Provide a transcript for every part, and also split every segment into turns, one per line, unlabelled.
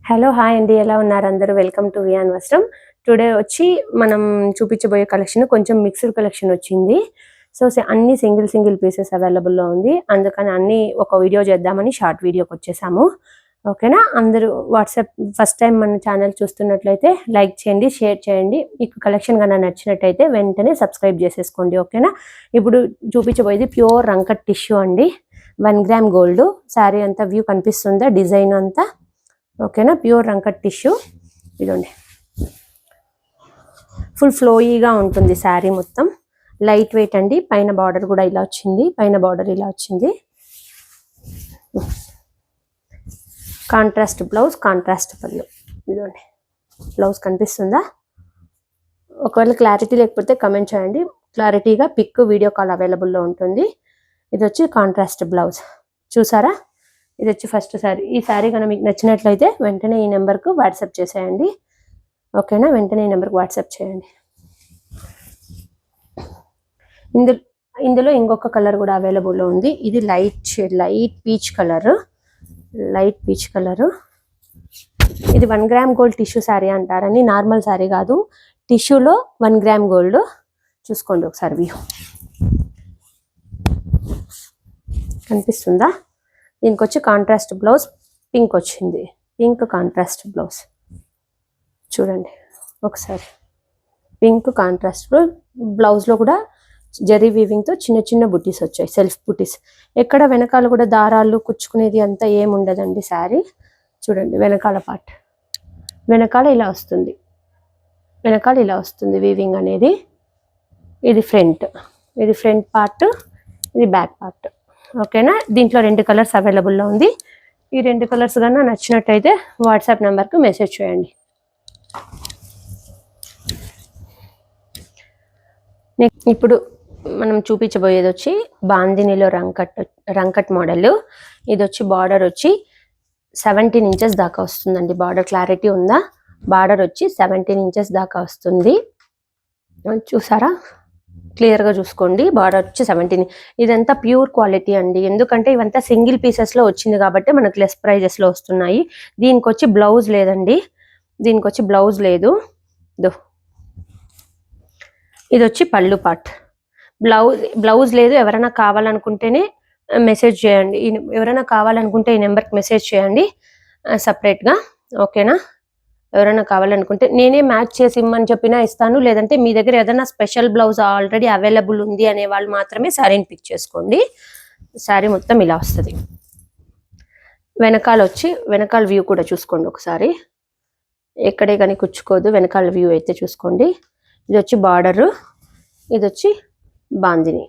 Hello hi అండి, ఎలా ఉన్నారు అందరూ? వెల్కమ్ టు వియాన్ వస్త్రం. టుడే వచ్చి మనం చూపించబోయే కలెక్షన్ కొంచెం మిక్స్డ్ కలెక్షన్ వచ్చింది. సో అన్ని సింగిల్ పీసెస్ అవైలబుల్లో ఉంది. అందుకని అన్ని ఒక వీడియో చేద్దామని షార్ట్ వీడియోకి వచ్చేసాము. ఓకేనా? అందరూ వాట్సాప్ ఫస్ట్ టైం మన ఛానల్ చూస్తున్నట్లయితే లైక్ చేయండి, షేర్ చేయండి. మీకు కలెక్షన్ కన్నా నచ్చినట్టయితే వెంటనే సబ్స్క్రైబ్ చేసేసుకోండి. ఓకేనా? ఇప్పుడు చూపించబోయేది ప్యూర్ రంకట్ టిష్యూ అండి. 1 గ్రామ్ గోల్డ్. శారీ అంతా వ్యూ కనిపిస్తుందా? డిజైన్ అంతా ఓకేనా? Pure రంకట్ tissue. ఇదండి, ఫుల్ ఫ్లోయీగా ఉంటుంది శారీ మొత్తం. లైట్ వెయిట్ అండి. పైన బార్డర్ కూడా ఇలా వచ్చింది. కాంట్రాస్ట్ బ్లౌజ్, కాంట్రాస్ట్ పళ్ళు. ఇదండి, బ్లౌజ్ కనిపిస్తుందా? ఒకవేళ క్లారిటీ లేకపోతే కమెంట్ చేయండి. క్లారిటీగా పిక్, వీడియో కాల్ అవైలబుల్లో ఉంటుంది. ఇది వచ్చి కాంట్రాస్ట్ బ్లౌజ్. చూసారా? ఇది వచ్చి ఫస్ట్ శారీ. ఈ శారీ కనుక మీకు నచ్చినట్లయితే వెంటనే ఈ నెంబర్కు వాట్సాప్ చేసేయండి. ఓకేనా? వెంటనే ఈ నెంబర్కి వాట్సాప్ చేయండి. ఇందులో ఇంకొక కలర్ కూడా అవైలబుల్లో ఉంది. ఇది light shade, light peach colour. ఇది 1 గ్రామ్ గోల్డ్ టిష్యూ శారీ అంటారని, నార్మల్ శారీ కాదు. టిష్యూలో 1 గ్రామ్ గోల్డ్. చూసుకోండి ఒకసారి వ్యూ కనిపిస్తుందా? దీనికి వచ్చి కాంట్రాస్ట్ బ్లౌజ్, పింక్ వచ్చింది. పింక్ కాంట్రాస్ట్ బ్లౌజ్ చూడండి ఒకసారి. పింక్ కాంట్రాస్ట్ బ్లౌజ్లో కూడా జరీ వీవింగ్తో చిన్న చిన్న బుట్టీస్ వచ్చాయి, సెల్ఫ్ బుట్టీస్. ఎక్కడ వెనకాల కూడా దారాలు కుచ్చుకునేది అంతా ఏముండదండి శారీ. చూడండి వెనకాల పార్ట్, వెనకాల ఇలా వస్తుంది వీవింగ్ అనేది. ఇది ఫ్రంట్ పార్ట్, ఇది బ్యాక్ పార్ట్. ఓకేనా? దీంట్లో 2 కలర్స్ అవైలబుల్లో ఉంది. ఈ 2 కలర్స్ కన్నా నచ్చినట్టయితే వాట్సాప్ నెంబర్కి మెసేజ్ చేయండి. ఇప్పుడు మనం చూపించబోయేది వచ్చి బాందినిలో రంకట్ మోడల్. ఇది వచ్చి బార్డర్ వచ్చి 17 ఇంచెస్ దాకా వస్తుందండి. బార్డర్ క్లారిటీ ఉందా? బార్డర్ వచ్చి 17 ఇంచెస్ దాకా వస్తుంది. చూసారా? క్లియర్గా చూసుకోండి. బార్డర్ వచ్చి 17. ఇదంతా ప్యూర్ క్వాలిటీ అండి. ఎందుకంటే ఇవంతా సింగిల్ పీసెస్లో వచ్చింది కాబట్టి మనకు లెస్ ప్రైజెస్లో వస్తున్నాయి. దీనికి వచ్చి బ్లౌజ్ లేదండి. ఇది వచ్చి పళ్ళు పార్ట్. బ్లౌజ్ లేదు. ఎవరైనా కావాలనుకుంటేనే మెసేజ్ చేయండి. ఎవరైనా కావాలనుకుంటే ఈ నెంబర్కి మెసేజ్ చేయండి సపరేట్గా. ఓకేనా? ఎవరైనా కావాలనుకుంటే నేనే మ్యాచ్ చేసి ఇమ్మని చెప్పినా ఇస్తాను. లేదంటే మీ దగ్గర ఏదైనా స్పెషల్ బ్లౌజ్ ఆల్రెడీ అవైలబుల్ ఉంది అనే వాళ్ళు మాత్రమే శారీని పిక్ చేసుకోండి. శారీ మొత్తం ఇలా వస్తుంది. వెనకాల వ్యూ కూడా చూసుకోండి ఒకసారి. ఎక్కడే కానీ కుచ్చుకోదు. వెనకాల వ్యూ అయితే చూసుకోండి. ఇది వచ్చి బార్డరు, ఇది వచ్చి బాందిని.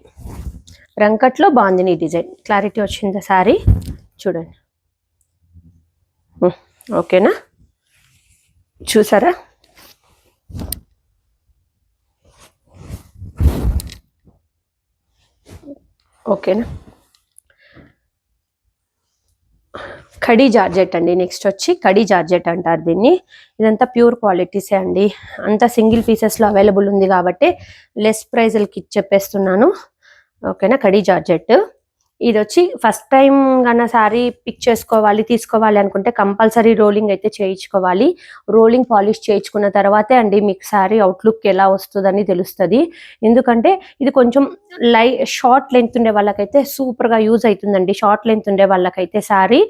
రంకట్లో బాందిని డిజైన్. క్లారిటీ వచ్చిందా శారీ? చూడండి. ఓకేనా? చూసారా? ఓకేనా? కడీ జార్జెట్ అండి. నెక్స్ట్ వచ్చి కడీ జార్జెట్ అంటారు దీన్ని. ఇదంతా ప్యూర్ క్వాలిటీసే అండి. అంతా సింగిల్ పీసెస్లో అవైలబుల్ ఉంది కాబట్టి లెస్ ప్రైజ్లకి చెప్పేస్తున్నాను. ఓకేనా? కడీ జార్జెట్. ఇది వచ్చి ఫస్ట్ టైం కన్నా శారీ పిక్ తీసుకోవాలి అనుకుంటే కంపల్సరీ రోలింగ్ అయితే చేయించుకోవాలి. రోలింగ్ పాలిష్ చేయించుకున్న తర్వాతే అండి మీకు శారీ అవుట్లుక్ ఎలా వస్తుందని తెలుస్తుంది. ఎందుకంటే ఇది కొంచెం షార్ట్ లెంత్ ఉండే వాళ్ళకైతే సూపర్గా యూజ్ అవుతుందండి. షార్ట్ లెంత్ ఉండే వాళ్ళకైతే శారీ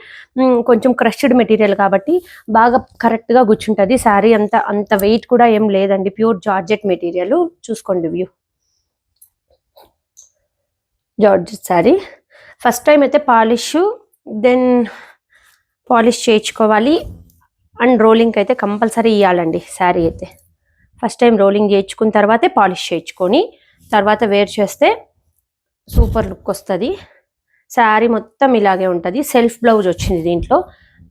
కొంచెం క్రష్డ్ మెటీరియల్ కాబట్టి బాగా కరెక్ట్గా కూర్చుంటుంది. శారీ అంత వెయిట్ కూడా ఏం లేదండి. Pure georgette material. చూసుకోండి view. Georgette sari. First time అయితే పాలిష్ చేయించుకోవాలి. అండ్ రోలింగ్ అయితే కంపల్సరీ ఇవ్వాలండి శారీ అయితే. ఫస్ట్ టైం రోలింగ్ చేయించుకున్న తర్వాతే పాలిష్ చేయించుకొని తర్వాత వేర్ చేస్తే సూపర్ లుక్ వస్తుంది. శారీ మొత్తం ఇలాగే ఉంటుంది. సెల్ఫ్ బ్లౌజ్ వచ్చింది దీంట్లో.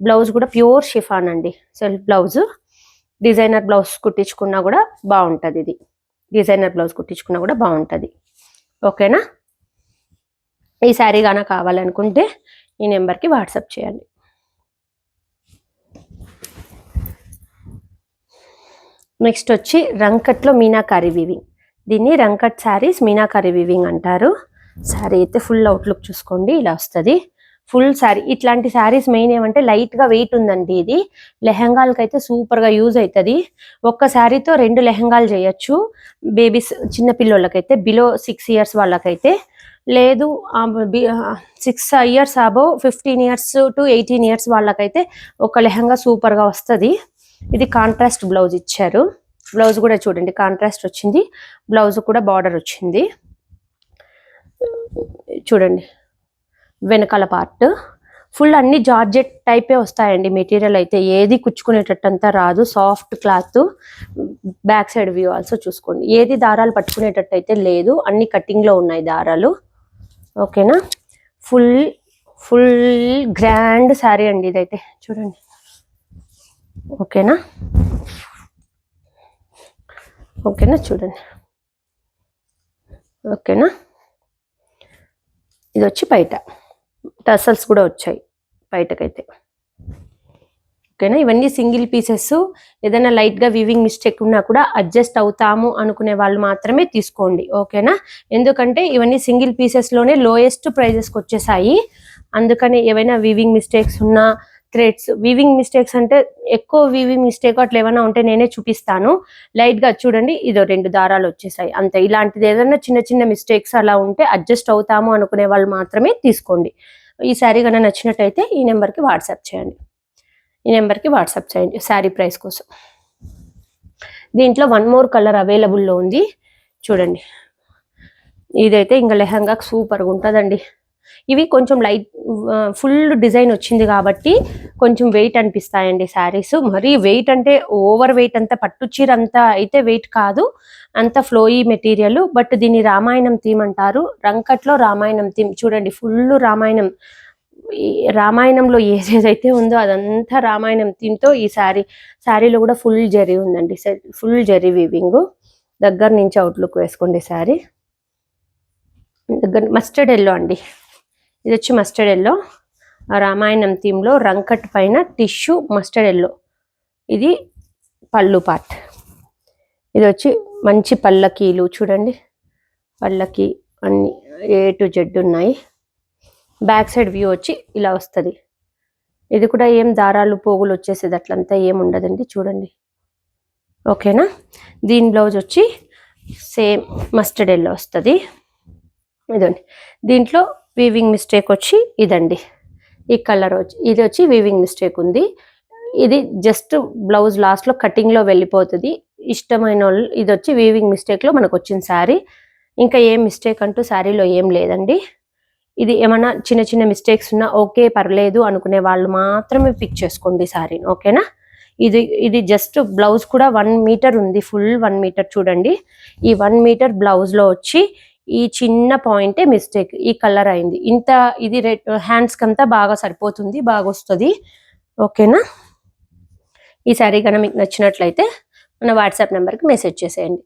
బ్లౌజ్ కూడా ప్యూర్ షిఫాన్ అండి. Self blouse. డిజైనర్ బ్లౌజ్ కుట్టించుకున్నా కూడా బాగుంటుంది. ఓకేనా? ఈ శారీ గాన కావాలనుకుంటే ఈ నెంబర్కి వాట్సాప్ చేయండి. నెక్స్ట్ వచ్చి రంకట్లో మీనాకారి వీవింగ్. దీన్ని రంకట్ శారీస్ మీనాకారి వీవింగ్ అంటారు. శారీ అయితే ఫుల్ అవుట్లుక్ చూసుకోండి. ఇలా వస్తుంది. ఫుల్ శారీ. ఇట్లాంటి శారీస్ మెయిన్ ఏమంటే లైట్ గా వెయిట్ ఉందండి. ఇది లెహంగాలకి అయితే సూపర్ గా యూజ్ అవుతుంది. ఒక్క శారీతో 2 లెహంగాలు చేయొచ్చు. బేబీస్ చిన్న పిల్లలకైతే బిలో 6 ఇయర్స్ వాళ్ళకైతే, లేదు 6 years above 15 years to 18 years వాళ్ళకైతే ఒక లెహంగా సూపర్ గా వస్తుంది. ఇది కాంట్రాస్ట్ బ్లౌజ్ ఇచ్చారు. బ్లౌజ్ కూడా చూడండి కాంట్రాస్ట్ వచ్చింది. బ్లౌజ్ కూడా బార్డర్ వచ్చింది చూడండి. వెనకాల పార్ట్ ఫుల్ అన్ని జార్జెట్ టైపే వస్తాయండి. మెటీరియల్ అయితే ఏది కుచ్చుకునేటట్టంతా రాదు. Soft cloth. Back side view also చూసుకోండి. ఏది దారాలు పట్టుకునేటట్టు అయితే లేదు. అన్ని కటింగ్ లో ఉన్నాయి దారాలు. ఓకేనా. ఫుల్ ఫుల్ గ్రాండ్ శారీ అండి ఇదైతే చూడండి. ఓకేనా. ఓకేనా చూడండి. ఓకేనా. ఇది వచ్చి బయట టసల్స్ కూడా వచ్చాయి బయటకైతే. ఓకేనా. ఇవన్నీ సింగిల్ పీసెస్. ఏదైనా లైట్ గా వీవింగ్ మిస్టేక్ ఉన్నా కూడా అడ్జస్ట్ అవుతాము అనుకునే వాళ్ళు మాత్రమే తీసుకోండి. ఓకేనా. ఎందుకంటే ఇవన్నీ సింగిల్ పీసెస్ లోనే లోయెస్ట్ ప్రైజెస్కి వచ్చేసాయి. అందుకని ఏవైనా వీవింగ్ మిస్టేక్స్ ఉన్నా, థ్రెడ్స్ వీవింగ్ మిస్టేక్స్ అంటే ఎక్కువ వీవింగ్ మిస్టేక్ అట్లా ఏమైనా ఉంటే నేనే చూపిస్తాను. లైట్ గా చూడండి. ఇదో 2 దారాలు వచ్చేసాయి అంతే. ఇలాంటిది ఏదైనా చిన్న చిన్న మిస్టేక్స్ అలా ఉంటే అడ్జస్ట్ అవుతాము అనుకునే వాళ్ళు మాత్రమే తీసుకోండి. ఈ శారీ కన్నా నచ్చినట్టయితే ఈ నెంబర్కి వాట్సాప్ చేయండి. శారీ ప్రైస్ కోసం. దీంట్లో 1 మోర్ కలర్ అవైలబుల్లో ఉంది చూడండి. ఇదైతే ఇంకా లెహంగా సూపర్గా ఉంటుందండి. ఇవి కొంచెం లైట్ ఫుల్ డిజైన్ వచ్చింది కాబట్టి కొంచెం వెయిట్ అనిపిస్తాయండి శారీస్. మరీ వెయిట్ అంటే ఓవర్ వెయిట్ అంతా పట్టు చీర అంతా అయితే వెయిట్ కాదు, అంత ఫ్లోయీ మెటీరియల్. బట్ దీన్ని రామాయణం థీమ్ అంటారు. రంకట్లో రామాయణం థీమ్ చూడండి. ఫుల్ రామాయణంలో ఏదైతే ఉందో అదంతా రామాయణం థీమ్తో ఈ శారీలో కూడా ఫుల్ జరీ ఉందండి. Full zari weaving. దగ్గర నుంచి అవుట్లుక్ వేసుకోండి. శారీ దగ్గర మస్టర్డ్ ఎల్లో అండి. ఇది వచ్చి మస్టర్డ్ ఎల్లో. రామాయణం థీమ్లో రంకట్ పైన టిష్యూ మస్టర్డ్ ఎల్లో. ఇది పళ్ళు పార్ట్. ఇది వచ్చి మంచి పల్లకీలు చూడండి. పల్లకి అన్ని A to Z ఉన్నాయి. బ్యాక్ సైడ్ వ్యూ వచ్చి ఇలా వస్తుంది. ఇది కూడా ఏం దారాలు పోగులు వచ్చేసేది అట్లంతా ఏం ఉండదండి చూడండి. ఓకేనా. దీని బ్లౌజ్ వచ్చి సేమ్ మస్టర్డ్ ఎల్లో వస్తుంది. ఇదండి. దీంట్లో వీవింగ్ మిస్టేక్ వచ్చి ఇదండి. ఈ కలర్ వచ్చి ఇది వచ్చి వీవింగ్ మిస్టేక్ ఉంది. ఇది జస్ట్ బ్లౌజ్ లాస్ట్లో కటింగ్లో వెళ్ళిపోతుంది. ఇష్టమైన వాళ్ళు ఇది వచ్చి వీవింగ్ మిస్టేక్లో మనకు వచ్చిన శారీ. ఇంకా ఏం మిస్టేక్ అంటూ శారీలో ఏం లేదండి. ఇది ఏమైనా చిన్న చిన్న మిస్టేక్స్ ఉన్నా ఓకే పర్లేదు అనుకునే వాళ్ళు మాత్రమే పిక్ చేసుకోండి శారీని. ఓకేనా. ఇది జస్ట్ బ్లౌజ్ కూడా 1 మీటర్ ఉంది. ఫుల్ 1 మీటర్ చూడండి. ఈ 1 మీటర్ బ్లౌజ్లో వచ్చి ఈ చిన్న పాయింటే మిస్టేక్. ఈ కలర్ అయింది. ఇంత ఇది హ్యాండ్స్కి అంతా బాగా సరిపోతుంది, బాగా వస్తుంది. ఓకేనా. ఈ శారీ కన్నా మీకు నచ్చినట్లయితే మన వాట్సాప్ నెంబర్కి మెసేజ్ చేసేయండి.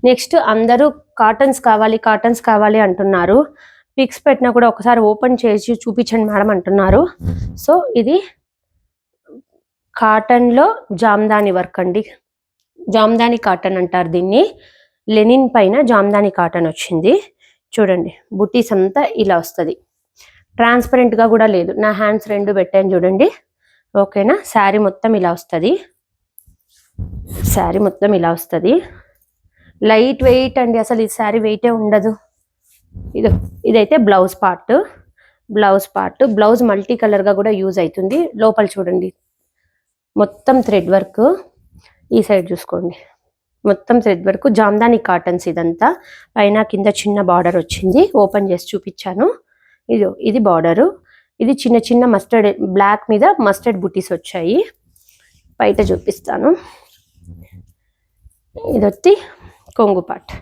నెక్స్ట్ అందరూ కాటన్స్ కావాలి అంటున్నారు. పిక్స్ పెట్టినా కూడా ఒకసారి ఓపెన్ చేసి చూపించండి మేడం అంటున్నారు. సో ఇది కాటన్లో జామ్దాని వర్క్ అండి. జామ్దాని కాటన్ అంటారు దీన్ని. లెనిన్ పైన జామ్దాని కాటన్ వచ్చింది చూడండి. బుటీస్ అంతా ఇలా వస్తుంది. ట్రాన్స్పరెంట్గా కూడా లేదు. నా హ్యాండ్స్ 2 పెట్టాను చూడండి. ఓకేనా. శారీ మొత్తం ఇలా వస్తుంది. లైట్ వెయిట్ అండి. అసలు ఈ శారీ వెయిటే ఉండదు. ఇదైతే బ్లౌజ్ పార్ట్. బ్లౌజ్ మల్టీ కలర్గా కూడా యూజ్ అవుతుంది. లోపల చూడండి మొత్తం థ్రెడ్ వర్క్. ఈ సైడ్ చూసుకోండి మొత్తం థ్రెడ్ వర్క్. జామ్దాని కాటన్స్ ఇదంతా. పైన కింద చిన్న బార్డర్ వచ్చింది. ఓపెన్ చేసి చూపించాను. ఇది బార్డరు. ఇది చిన్న చిన్న మస్టర్డ్ బ్లాక్ మీద మస్టర్డ్ బుటీస్ వచ్చాయి. బయట చూపిస్తాను. ఇది వచ్చి కొంగు పార్ట్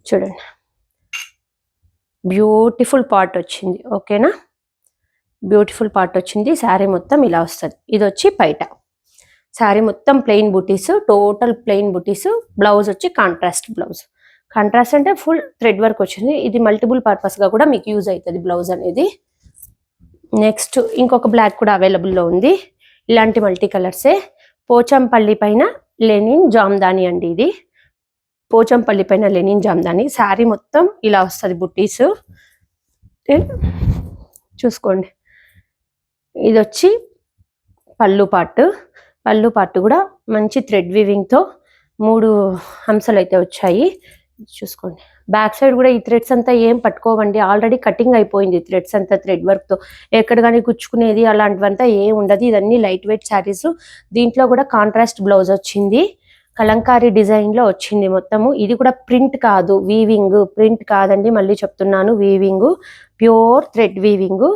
చూడండి. బ్యూటిఫుల్ పార్ట్ వచ్చింది. ఓకేనా. బ్యూటిఫుల్ పార్ట్ వచ్చింది. శారీ మొత్తం ఇలా వస్తుంది. ఇది వచ్చి బయట శారీ మొత్తం ప్లెయిన్ బుటీస్, టోటల్ ప్లెయిన్ బుటీస్. బ్లౌజ్ వచ్చి కాంట్రాస్ట్ బ్లౌజ్. కాంట్రాస్ట్ అంటే ఫుల్ థ్రెడ్ వర్క్ వచ్చింది. ఇది మల్టిపుల్ పర్పస్గా కూడా మీకు యూజ్ అవుతుంది బ్లౌజ్ అనేది. నెక్స్ట్ ఇంకొక బ్లాక్ కూడా అవైలబుల్లో ఉంది. ఇలాంటి మల్టీ కలర్సే. పోచంపల్లి పైన లెనిన్ జామ్దాని అండి. ఇది పోచంపల్లి పైన లెనిన్ జామ్దాని. శారీ మొత్తం ఇలా వస్తుంది బుట్టీస్. చూసుకోండి, ఇది వచ్చి పళ్ళు పార్ట్ కూడా మంచి థ్రెడ్ వీవింగ్తో 3 హంసలు అయితే వచ్చాయి. చూసుకోండి, బ్యాక్ సైడ్ కూడా ఈ థ్రెడ్స్ అంతా ఏం పట్టుకోవండి, ఆల్రెడీ కటింగ్ అయిపోయింది థ్రెడ్స్ అంతా థ్రెడ్ వర్క్తో. ఎక్కడ కానీ గుచ్చుకునేది అలాంటివంతా ఏం ఉండదు. ఇదన్నీ లైట్ వెయిట్ శారీస్. దీంట్లో కూడా కాంట్రాస్ట్ బ్లౌజ్ వచ్చింది, కలంకారీ డిజైన్లో వచ్చింది మొత్తము. ఇది కూడా ప్రింట్ కాదు, వీవింగ్. ప్రింట్ కాదండి, మళ్ళీ చెప్తున్నాను, వీవింగ్, ప్యూర్ థ్రెడ్ వీవింగ్.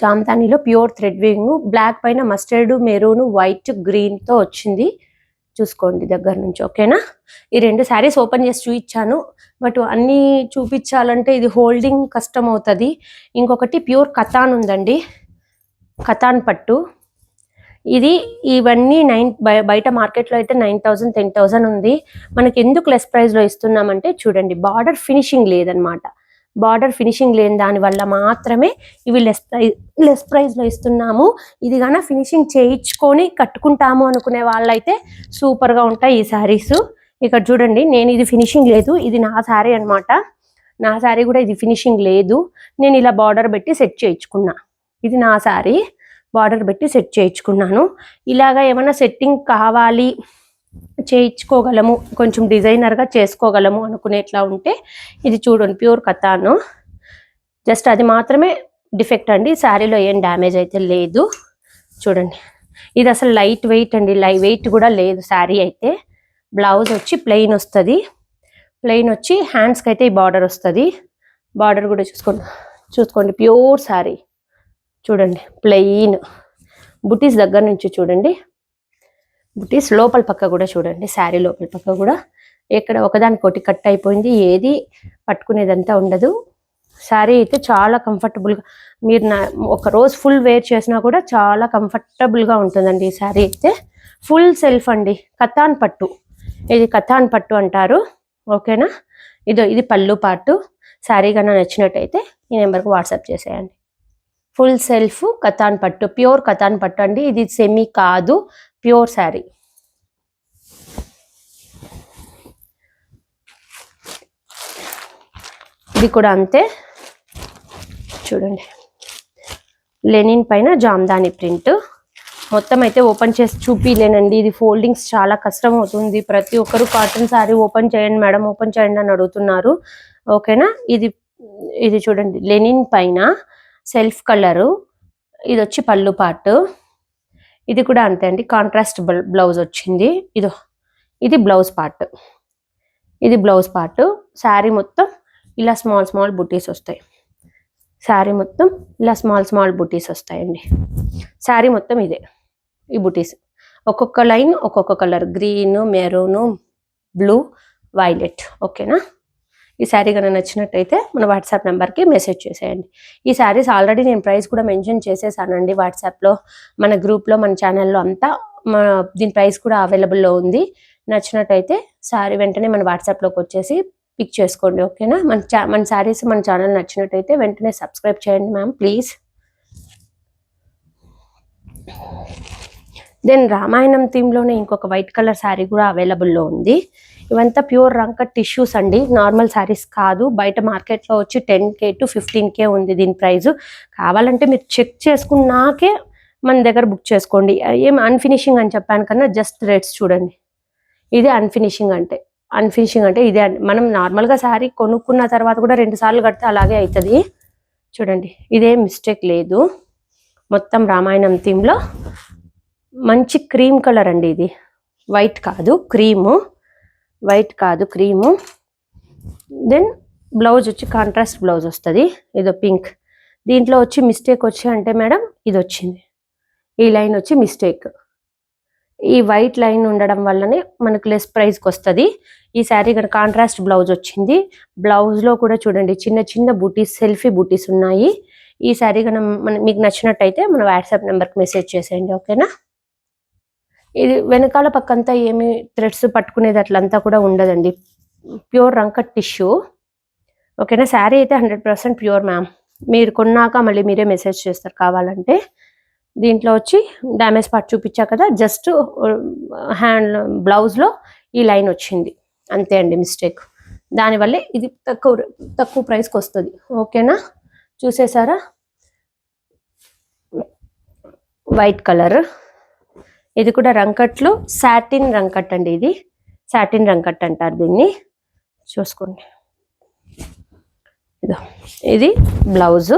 జామ్దానిలో ప్యూర్ థ్రెడ్ వీవింగ్. బ్లాక్ పైన మస్టర్డ్, మెరూన్, వైట్, గ్రీన్తో వచ్చింది. చూసుకోండి దగ్గర నుంచి, ఓకేనా. ఈ 2 శారీస్ ఓపెన్ చేసి చూపించాను, బట్ అన్నీ చూపించాలంటే ఇది హోల్డింగ్ కష్టం అవుతుంది. ఇంకొకటి ప్యూర్ కతాన్ ఉందండి, కతాన్ పట్టు. ఇవన్నీ బయట మార్కెట్లో అయితే 9,000 10,000 ఉంది. మనకి ఎందుకు లెస్ ప్రైస్లో ఇస్తున్నామంటే చూడండి, బార్డర్ ఫినిషింగ్ లేదనమాట. బార్డర్ ఫినిషింగ్ లేని దానివల్ల మాత్రమే ఇవి లెస్ ప్రైస్లో ఇస్తున్నాము. ఇది కానీ ఫినిషింగ్ చేయించుకొని కట్టుకుంటాము అనుకునే వాళ్ళైతే సూపర్గా ఉంటాయి ఈ శారీస్. ఇక్కడ చూడండి, నేను ఇది ఫినిషింగ్ లేదు, ఇది నా శారీ అనమాట. నా శారీ కూడా ఇది ఫినిషింగ్ లేదు. నేను ఇలా బార్డర్ పెట్టి సెట్ చేయించుకున్నా. ఇది నా శారీ, బార్డర్ పెట్టి సెట్ చేయించుకున్నాను. ఇలాగా ఏమైనా సెట్టింగ్ కావాలి, చేయించుకోగలము, కొంచెం డిజైనర్గా చేసుకోగలము అనుకునేట్లా ఉంటే ఇది చూడండి, ప్యూర్ కతాను. జస్ట్ అది మాత్రమే డిఫెక్ట్ అండి, శారీలో ఏం డ్యామేజ్ అయితే లేదు. చూడండి, ఇది అసలు లైట్ వెయిట్ అండి, వెయిట్ కూడా లేదు శారీ అయితే. బ్లౌజ్ వచ్చి ప్లెయిన్ వస్తుంది. ప్లెయిన్ వచ్చి హ్యాండ్స్కి అయితే ఈ బార్డర్ వస్తుంది. బార్డర్ కూడా చూసుకోండి, ప్యూర్ శారీ. చూడండి, ప్లెయిన్. బుటీస్ దగ్గర నుంచి చూడండి, బుటీస్ లోపల పక్క కూడా చూడండి, శారీ లోపల పక్క కూడా ఎక్కడ ఒకదానికొకటి కట్ అయిపోయింది, ఏది పట్టుకునేదంతా ఉండదు. శారీ అయితే చాలా కంఫర్టబుల్గా, మీరు ఒక రోజు ఫుల్ వేర్ చేసినా కూడా చాలా కంఫర్టబుల్గా ఉంటుందండి ఈ శారీ అయితే. ఫుల్ సెల్ఫ్ అండి, కతాన్ పట్టు. ఇది కతాన్ పట్టు అంటారు, ఓకేనా. ఇది పళ్ళు పార్టు. శారీ కన్నా నచ్చినట్టయితే ఈ నెంబర్కి వాట్సాప్ చేసేయండి. ఫుల్ సెల్ఫ్ కతాన్ పట్టు, ప్యూర్ కతాన్ పట్టు అండి. ఇది సెమీ కాదు, ప్యూర్ శారీ. ఇది కూడా అంతే, చూడండి, లెనిన్ పైన జామ్దాని ప్రింట్. మొత్తం అయితే ఓపెన్ చేసి చూపిలేనండి, ఇది ఫోల్డింగ్స్ చాలా కష్టం అవుతుంది. ప్రతి ఒక్కరు కాటన్ శారీ ఓపెన్ చేయండి మేడం, ఓపెన్ చేయండి అని అడుగుతున్నారు, ఓకేనా. ఇది చూడండి, లెనిన్ పైన సెల్ఫ్ కలరు. ఇది వచ్చి పళ్ళు పార్ట్. ఇది కూడా అంతే అండి, కాంట్రాస్ట్ బ్లౌజ్ వచ్చింది. ఇది బ్లౌజ్ పార్ట్. ఇది బ్లౌజ్ పార్ట్. శారీ మొత్తం ఇలా స్మాల్ బుటీస్ వస్తాయి. శారీ మొత్తం ఇలా స్మాల్ బుటీస్ వస్తాయండి. శారీ మొత్తం ఇదే, ఈ బుటీస్. ఒక్కొక్క లైన్ ఒక్కొక్క colour, green, maroon, blue, violet, ఓకేనా. ఈ శారీ కనుక నచ్చినట్టయితే మన వాట్సాప్ నెంబర్కి మెసేజ్ చేసేయండి. ఈ శారీస్ ఆల్రెడీ నేను ప్రైస్ కూడా మెన్షన్ చేసేసానండి వాట్సాప్లో, మన గ్రూప్లో, మన ఛానల్లో అంతా. దీని ప్రైస్ కూడా అవైలబుల్లో ఉంది. నచ్చినట్టయితే శారీ వెంటనే మన వాట్సాప్లోకి వచ్చేసి పిక్ చేసుకోండి, ఓకేనా. మన శారీస్ మన ఛానల్ నచ్చినట్టయితే వెంటనే సబ్స్క్రైబ్ చేయండి మ్యామ్, ప్లీజ్. దెన్ రామాయణం థీమ్లోనే ఇంకొక వైట్ కలర్ శారీ కూడా అవైలబుల్లో ఉంది. ఇవంతా ప్యూర్ రంకట్ టిష్యూస్ అండి, నార్మల్ శారీస్ కాదు. బయట మార్కెట్లో వచ్చి 10K to 15K ఉంది దీని ప్రైస్. కావాలంటే మీరు చెక్ చేసుకున్నాకే మన దగ్గర బుక్ చేసుకోండి. ఏం అన్ఫినిషింగ్ అని చెప్పాను కన్నా జస్ట్ థ్రెడ్స్ చూడండి. ఇదే అన్ఫినిషింగ్ అంటే ఇదే. మనం నార్మల్గా శారీ కొనుక్కున్న తర్వాత కూడా 2 సార్లు కడితే అలాగే అవుతుంది. చూడండి, ఇదే మిస్టేక్ లేదు. మొత్తం రామాయణం థీమ్లో మంచి క్రీమ్ కలర్ అండి. ఇది వైట్ కాదు, క్రీము. దెన్ బ్లౌజ్ వచ్చి కాంట్రాస్ట్ బ్లౌజ్ వస్తుంది. ఇదో పింక్. దీంట్లో వచ్చి మిస్టేక్ వచ్చి అంటే మేడం ఇది వచ్చింది, ఈ లైన్ వచ్చి మిస్టేక్. ఈ వైట్ లైన్ ఉండడం వల్లనే మనకు లెస్ ప్రైస్కి వస్తుంది. ఈ శారీ కనుక కాంట్రాస్ట్ బ్లౌజ్ వచ్చింది. బ్లౌజ్లో కూడా చూడండి చిన్న బూటీస్, సెల్ఫీ బూటీస్ ఉన్నాయి. ఈ శారీ కనుక మీకు నచ్చినట్టయితే మన వాట్సాప్ నెంబర్కి మెసేజ్ చేసేయండి, ఓకేనా. ఇది వెనకాల పక్కంతా ఏమి థ్రెడ్స్ పట్టుకునేది అట్లంతా కూడా ఉండదండి, ప్యూర్ రంకట్ టిష్యూ, ఓకేనా. శారీ అయితే 100% ప్యూర్ మ్యామ్. మీరు కొన్నాక మళ్ళీ మీరే మెసేజ్ చేస్తారు కావాలంటే. దీంట్లో వచ్చి డ్యామేజ్ పార్ట్ చూపించా కదా, జస్ట్ హ్యాండ్ బ్లౌజ్లో ఈ లైన్ వచ్చింది, అంతే అండి మిస్టేక్. దానివల్లే ఇది తక్కువ ప్రైస్కి వస్తుంది. ఓకేనా, చూసేసారా? వైట్ కలర్, ఇది కూడా రంకట్లో సాటిన్ రంకట్ అండి. ఇది సాటిన్ రంకట్ అంటారు దీన్ని. చూసుకోండి, ఇది బ్లౌజు,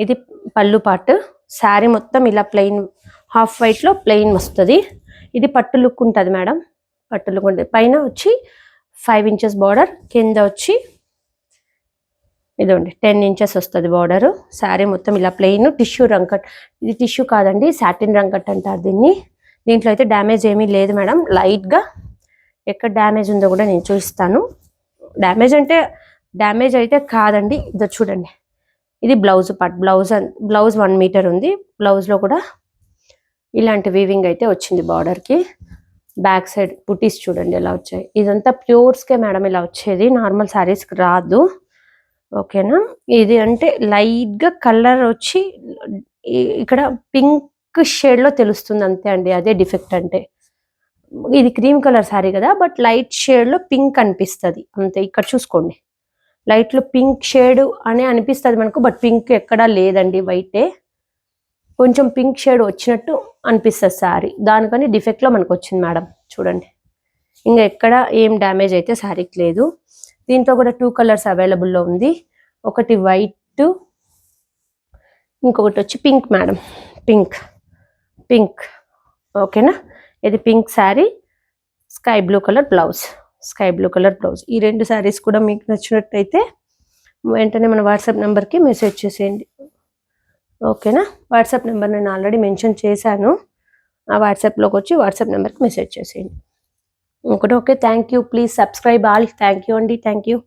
ఇది పళ్ళు పాటు. శారీ మొత్తం ఇలా ప్లెయిన్ హాఫ్ వైట్లో ప్లెయిన్ వస్తుంది. ఇది పట్టు లుక్ ఉంటుంది మేడం, పట్టు లుక్ ఉంటుంది. పైన వచ్చి 5 ఇంచెస్ బార్డర్, కింద వచ్చి ఇదండి 10 ఇంచెస్ వస్తుంది బార్డరు. శారీ మొత్తం ఇలా ప్లెయిన్ టిష్యూ రంకట్. ఇది టిష్యూ కాదండి, సాటిన్ రంకట్ అంటారు దీన్ని. దీంట్లో అయితే డ్యామేజ్ ఏమీ లేదు మేడం. లైట్గా ఎక్కడ డ్యామేజ్ ఉందో కూడా నేను చూపిస్తాను. డ్యామేజ్ అయితే కాదండి. ఇదో చూడండి, ఇది బ్లౌజ్ పార్ట్. బ్లౌజ్ 1 మీటర్ ఉంది. బ్లౌజ్లో కూడా ఇలాంటి వీవింగ్ అయితే వచ్చింది బార్డర్కి. బ్యాక్ సైడ్ బుటీస్ చూడండి ఎలా వచ్చాయి. ఇదంతా ప్యూర్స్కే మేడం ఇలా వచ్చేది, నార్మల్ శారీస్కి రాదు. ఓకేనా, ఇది అంటే లైట్గా కలర్ వచ్చి ఇక్కడ పింక్ షేడ్లో తెలుస్తుంది అంతే అండి, అదే డిఫెక్ట్ అంటే. ఇది క్రీమ్ కలర్ శారీ కదా, బట్ లైట్ షేడ్లో పింక్ అనిపిస్తుంది అంతే. ఇక్కడ చూసుకోండి, లైట్లో పింక్ షేడ్ అని అనిపిస్తుంది మనకు, బట్ పింక్ ఎక్కడా లేదండి, వైటే. కొంచెం పింక్ షేడ్ వచ్చినట్టు అనిపిస్తుంది శారీ, దానికని డిఫెక్ట్లో మనకు వచ్చింది మేడం. చూడండి, ఇంకా ఎక్కడ ఏం డ్యామేజ్ అయితే శారీకి లేదు. దీంట్లో కూడా 2 కలర్స్ అవైలబుల్లో ఉంది. ఒకటి వైట్, ఇంకొకటి వచ్చి పింక్ మేడం. పింక్ ఓకేనా. ఇది pink sari, sky blue colour blouse. ఈ 2 శారీస్ కూడా మీకు నచ్చినట్టయితే వెంటనే మన వాట్సాప్ నెంబర్కి మెసేజ్ చేసేయండి. ఓకేనా, వాట్సాప్ నెంబర్ నేను ఆల్రెడీ మెన్షన్ చేశాను. ఆ వాట్సాప్లోకి వచ్చి వాట్సాప్ నెంబర్కి మెసేజ్ చేసేయండి. Okay, thank you. Please subscribe all. Thank you అండి, థ్యాంక్ యూ.